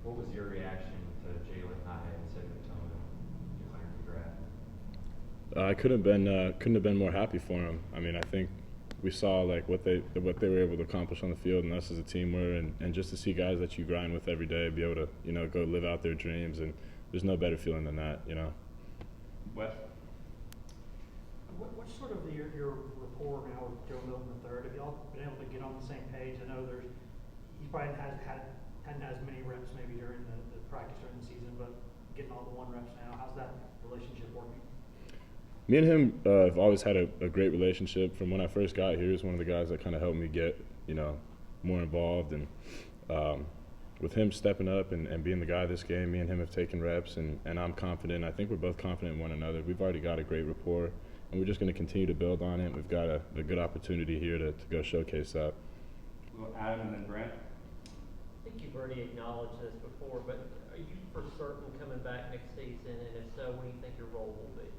What was your reaction to Jalen Hyatt and setting the tone of declaring the draft? I couldn't have been more happy for him. I mean, I think we saw like what they were able to accomplish on the field, and us as a team were, and just to see guys that you grind with every day be able to go live out their dreams, and there's no better feeling than that. Wes? What's sort of your rapport now with Joe Milton III? Have y'all been able to get on the same page? I know he probably hadn't had as many reps maybe during the practice during the season, but getting all the 1 reps now, how's that relationship working? Me and him have always had a great relationship. From when I first got here, he was one of the guys that kind of helped me get more involved, and with him stepping up and being the guy this game, me and him have taken reps, and I'm confident. I think we're both confident in one another. We've already got a great rapport, and we're just going to continue to build on it. We've got a good opportunity here to go showcase that. Well, Adam and then Brent. I think you've already acknowledged this before, but are you for certain coming back next season? And if so, what do you think your role will be?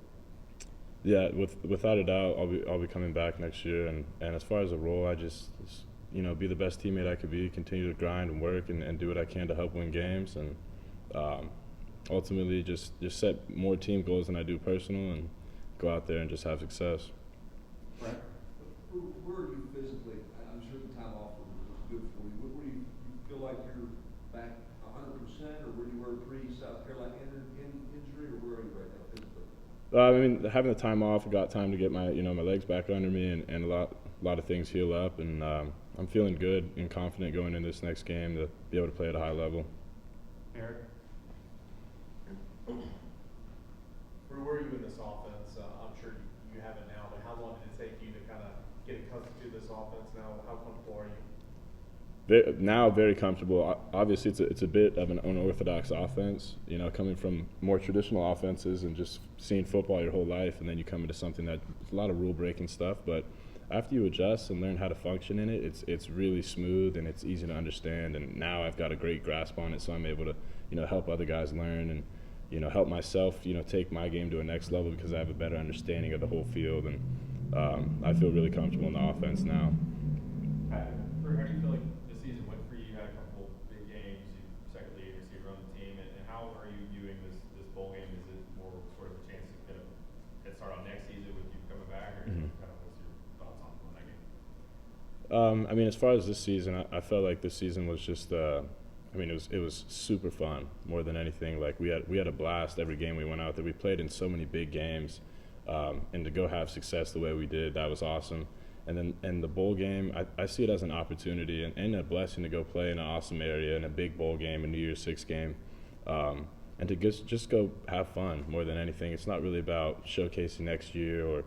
Yeah, without a doubt, I'll be coming back next year. And as far as a role, I just be the best teammate I could be, continue to grind and work and do what I can to help win games, and ultimately just set more team goals than I do personal, and go out there and just have success. Right. Where are you physically? I'm sure the time off was good for you. Where do you feel like you're back 100%, or where you were pre-South Carolina injury, or where are you right now physically? I mean, having the time off, I got time to get my my legs back under me, and a lot of things heal up, and I'm feeling good and confident going into this next game to be able to play at a high level. Eric? Where are you in this offense? I'm sure you have it now, but how long did it take you to kind of get accustomed to this offense now? How comfortable are you? Now, very comfortable. Obviously, it's a bit of an unorthodox offense, coming from more traditional offenses and just seeing football your whole life, and then you come into something that's a lot of rule-breaking stuff. But after you adjust and learn how to function in it, it's really smooth and it's easy to understand. And now I've got a great grasp on it, so I'm able to, help other guys learn and, help myself, take my game to a next level because I have a better understanding of the whole field. And I feel really comfortable in the offense now. How do you feel like the season went for you? You had a couple big games, you second lead receiver on the team, and how are you viewing this bowl game? Is it more sort of a chance to get a head start on next season with you coming back, or kind of what's your thoughts on that game? I mean, as far as this season, I felt like this season was just it was super fun more than anything. Like we had a blast every game we went out there. We played in so many big games, and to go have success the way we did, that was awesome. And then in the bowl game, I see it as an opportunity and a blessing to go play in an awesome area in a big bowl game, a New Year's Six game, and to just go have fun more than anything. It's not really about showcasing next year or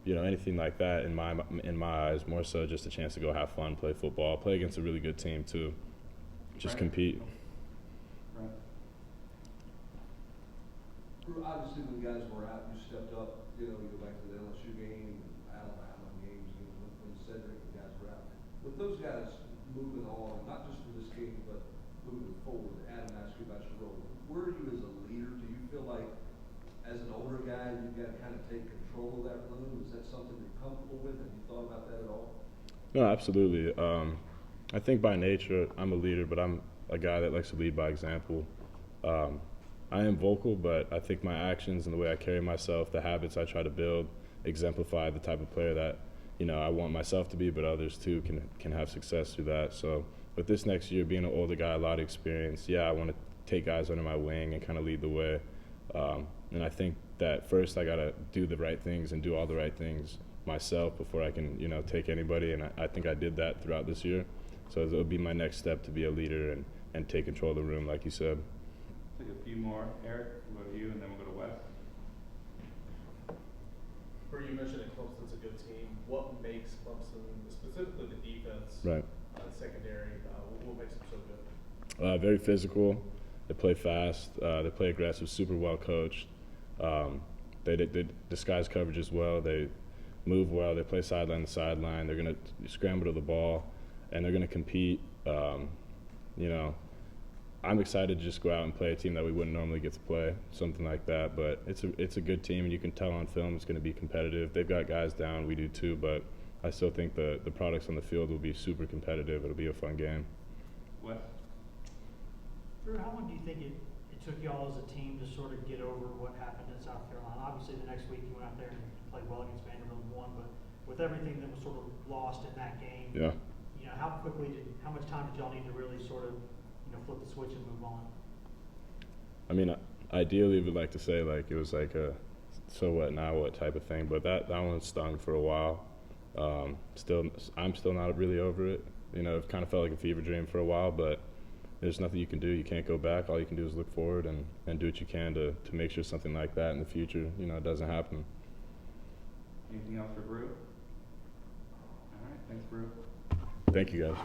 anything like that in my eyes. More so just a chance to go have fun, play football, play against a really good team too. Just compete. Right. Obviously, when guys were out, you stepped up. You go back to the LSU game, Alabama games, when Cedric and guys were out. With those guys moving on, not just for this game, but moving forward, Adam asked you about your role. Where are you as a leader? Do you feel like, as an older guy, you've got to kind of take control of that room? Is that something you're comfortable with? Have you thought about that at all? No, absolutely. I think by nature I'm a leader, but I'm a guy that likes to lead by example. I am vocal, but I think my actions and the way I carry myself, the habits I try to build, exemplify the type of player that I want myself to be, but others too can have success through that. So with this next year, being an older guy, a lot of experience, I want to take guys under my wing and kind of lead the way. And I think that first I got to do the right things and do all the right things myself before I can take anybody, and I think I did that throughout this year. So it'll be my next step to be a leader and take control of the room, like you said. Take a few more. Eric, we'll go to you, and then we'll go to Wes. Where you mentioned that Clemson's a good team. What makes Clemson, specifically the defense, Right. Secondary, what makes them so good? Very physical. They play fast. They play aggressive. Super well coached. They disguise coverage as well. They move well. They play sideline to sideline. They're going to scramble to the ball, and they're going to compete. I'm excited to just go out and play a team that we wouldn't normally get to play, something like that. But it's a good team, and you can tell on film it's going to be competitive. They've got guys down, we do too, but I still think the products on the field will be super competitive. It'll be a fun game. Wes? Drew, how long do think it took y'all as a team to sort of get over what happened in South Carolina? Obviously, the next week you went out there and played well against Vanderbilt and won, but with everything that was sort of lost in that game, Yeah. you know, how much time did y'all need to really sort of, you know, flip the switch and move on? I mean, ideally, we'd like to say like it was like a so what now what type of thing, but that one stung for a while. I'm still not really over it. You know, it kind of felt like a fever dream for a while, but there's nothing you can do. You can't go back. All you can do is look forward and do what you can to make sure something like that in the future, you know, doesn't happen. Anything else for Brew? All right, thanks, Brew. Thank you, guys.